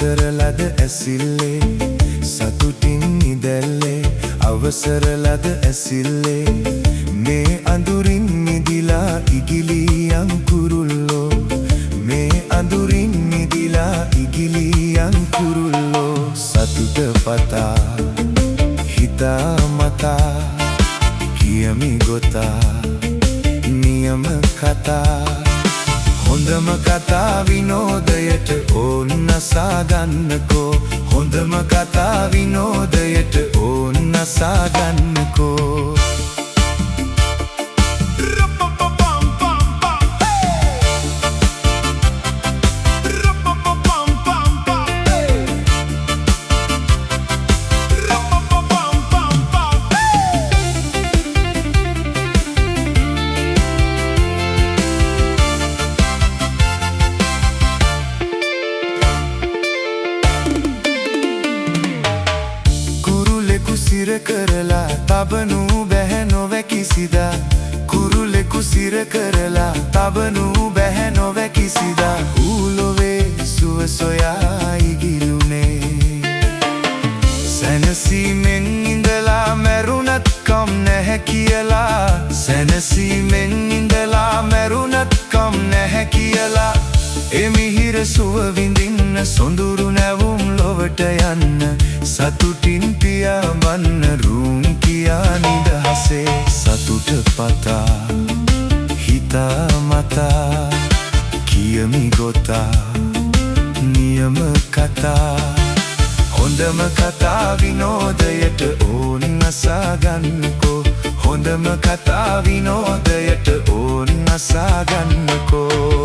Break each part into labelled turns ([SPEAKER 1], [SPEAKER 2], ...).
[SPEAKER 1] අවසර ලද ඇසිල්ලේ සතුටින් නිදැල්ලේ අවසර ලද ඇසිල්ලේ මේ අඳුරින් මිදිලා ඉගිලියන් කුරුල්ලෝ මේ අඳුරින් මිදිලා ඉගිලියන් කුරුල්ලෝ සතුට පතා හිතා මතා කියමි ගොතා නියම කතා හොඳම කතා විනෝදයට ඕන් නසාගන්නකෝ හොඳම කතා විනෝදයට ඕන් නසාගන්නකෝ සිර කරලා තබනු බැහැ නොවැකි සිදා කුරුලෙකු සිර කරලා තබනු බැහැ නොවැකි සිදා ඌලොවේ සුව සොයා ඉගිලුනේ සැනසීමෙන් ඉඳලා මැරුණත් කම් නැහැ කියලා සැනසීමෙන් ඉඳලා මැරුණත් කම් නැහැ කියලා එමිහිර සුව විඳින්න සොඳුරු නැවුම් ලොවට යන්න සතුටින් පියාඹන්න රුම් කියා නිදහසේ සතුට පතා හිතා මතා කියමි ගොතා නියම කතා හොඳම කතා විනෝදයට ඕන් නසාගන්නකෝ හොඳම කතා විනෝදයට ඕන් නසාගන්නකෝ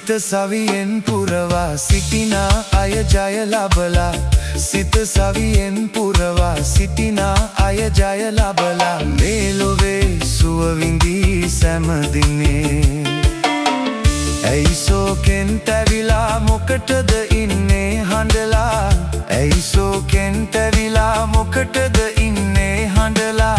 [SPEAKER 1] සිත සවියෙන් පුරවා සිටිනා අය ජය ලබලා සිත සවියෙන් පුරවා සිටිනා අය ජය ලබලා මේ ලොවේ සුව විඳී සැමදිනේ ඇයි සෝකෙන් තැවිලා මොකටද ඉන්නේ හඬලා ඇයි සෝකෙන් තැවිලා මොකටද ඉන්නේ හඬලා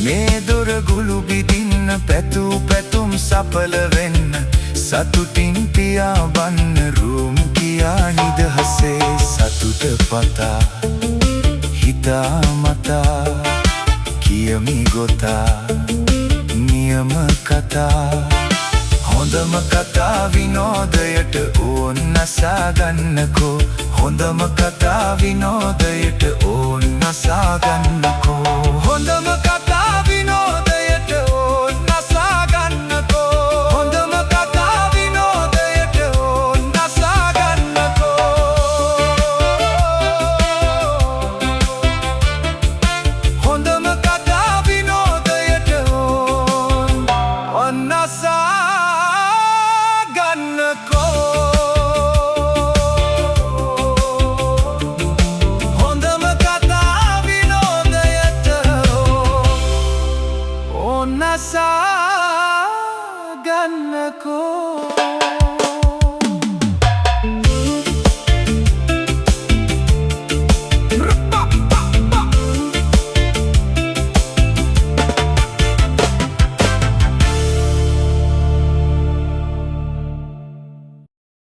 [SPEAKER 1] මේ දොර ගුළු බිඳින්න පැතූ පැතුම් සඵල වෙන්න සතුටින් පියාඹන්න රුම් කියා නිදහසේ සතුට පතා හිතා මතා කියමි ගොතා නියම කතා හොඳම කතා විනෝදයට ඕන් නසාගන්නකෝ හොඳම කතා විනෝදයට ඕන් නසාගන්නකෝ